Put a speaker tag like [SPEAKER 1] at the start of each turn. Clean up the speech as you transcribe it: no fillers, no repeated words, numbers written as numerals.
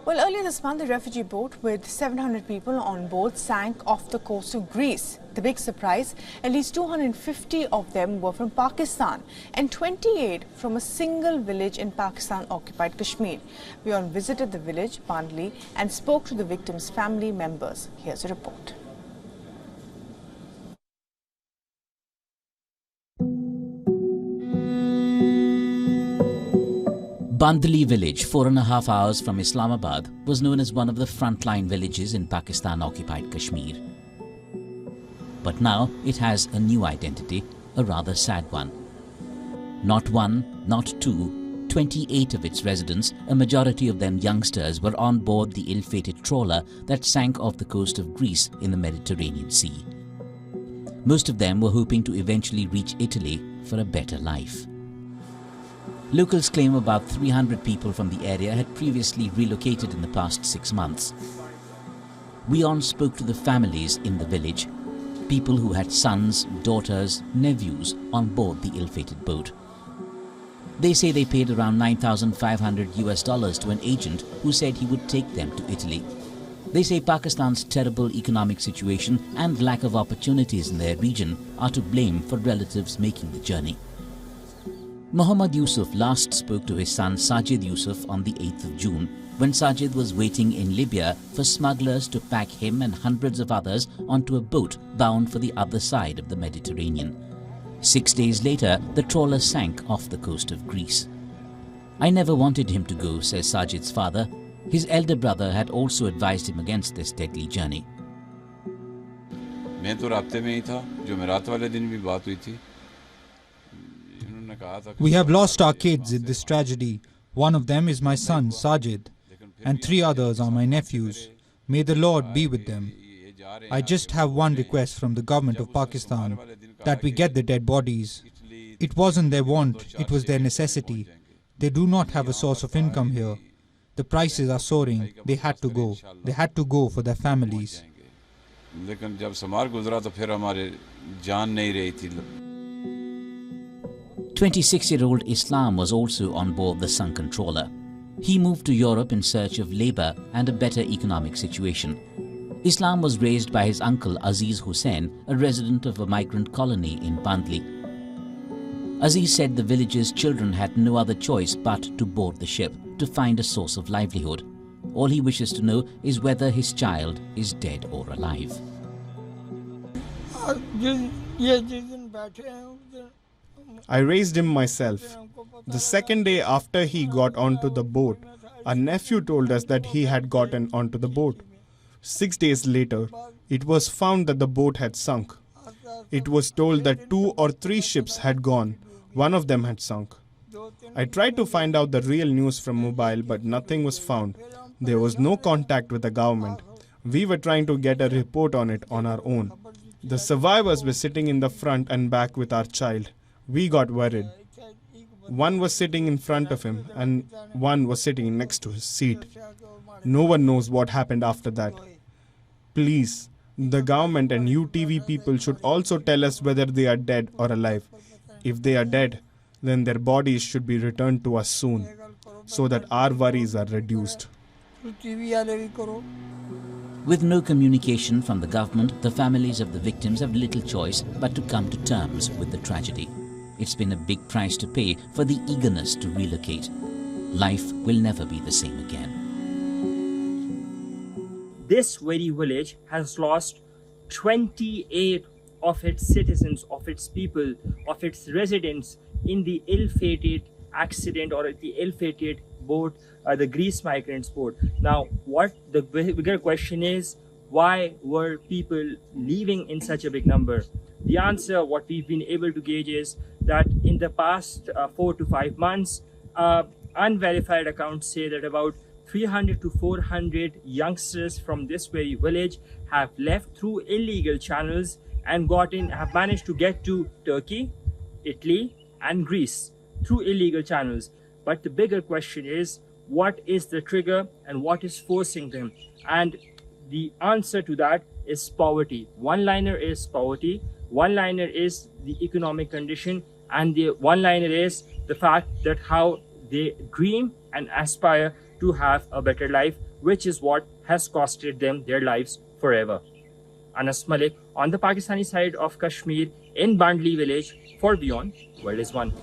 [SPEAKER 1] Well, earlier this month, a refugee boat with 700 people on board sank off the coast of Greece. The big surprise, at least 250 of them were from Pakistan and 28 from a single village in Pakistan-occupied Kashmir. We visited the village, Bandli, and spoke to the victims' family members. Here's a report.
[SPEAKER 2] Bandli village, 4.5 hours from Islamabad, was known as one of the frontline villages in Pakistan-occupied Kashmir. But now it has a new identity, a rather sad one. Not one, not two, 28 of its residents, a majority of them youngsters, were on board the ill-fated trawler that sank off the coast of Greece in the Mediterranean Sea. Most of them were hoping to eventually reach Italy for a better life. Locals claim about 300 people from the area had previously relocated in the past 6 months. WION spoke to the families in the village, people who had sons, daughters, nephews on board the ill-fated boat. They say they paid around $9,500 to an agent who said he would take them to Italy. They say Pakistan's terrible economic situation and lack of opportunities in their region are to blame for relatives making the journey. Muhammad Yusuf last spoke to his son Sajid Yusuf on the 8th of June, when Sajid was waiting in Libya for smugglers to pack him and hundreds of others onto a boat bound for the other side of the Mediterranean. 6 days later, the trawler sank off the coast of Greece. "I never wanted him to go," says Sajid's father. His elder brother had also advised him against this deadly journey.
[SPEAKER 3] मैं तो रास्ते में ही था, जो मेरात वाले दिन भी बात हुई थी.
[SPEAKER 4] We have lost our kids in this tragedy. One of them is my son, Sajid, and 3 others are my nephews. May the Lord be with them. I just have one request from the government of Pakistan, that we get the dead bodies. It wasn't their want, it was their necessity. They do not have a source of income here. The prices are soaring. They had to go. They had to go for their families.
[SPEAKER 2] 26-year-old Islam was also on board the sunken trawler. He moved to Europe in search of labor and a better economic situation. Islam was raised by his uncle Aziz Hussain, a resident of a migrant colony in Bandli. Aziz said the village's children had no other choice but to board the ship to find a source of livelihood. All he wishes to know is whether his child is dead or alive.
[SPEAKER 5] I raised him myself. The second day after he got onto the boat, our nephew told us that he had gotten onto the boat. 6 days later, it was found that the boat had sunk. It was told that 2 or 3 ships had gone. One of them had sunk. I tried to find out the real news from mobile, but nothing was found. There was no contact with the government. We were trying to get a report on it on our own. The survivors were sitting in the front and back with our child. We got worried. One was sitting in front of him and one was sitting next to his seat. No one knows what happened after that. Please, the government and UTV people should also tell us whether they are dead or alive. If they are dead, then their bodies should be returned to us soon, so that our worries are reduced.
[SPEAKER 2] With no communication from the government, the families of the victims have little choice but to come to terms with the tragedy. It's been a big price to pay for the eagerness to relocate. Life will never be the same again.
[SPEAKER 6] This very village has lost 28 of its citizens, of its people, of its residents in the ill-fated accident or the ill-fated boat, the Greece migrants boat. Now, what the bigger question is, why were people leaving in such a big number? The answer, what we've been able to gauge, is that in the past 4 to 5 months, unverified accounts say that about 300 to 400 youngsters from this very village have left through illegal channels and have managed to get to Turkey, Italy, and Greece through illegal channels. But the bigger question is, what is the trigger and what is forcing them? And the answer to that is poverty. One-liner is poverty, one-liner is the economic condition, and the one-liner is the fact that how they dream and aspire to have a better life, which is what has costed them their lives forever. Anas Malik on the Pakistani side of Kashmir in Bandli village for Beyond World is One.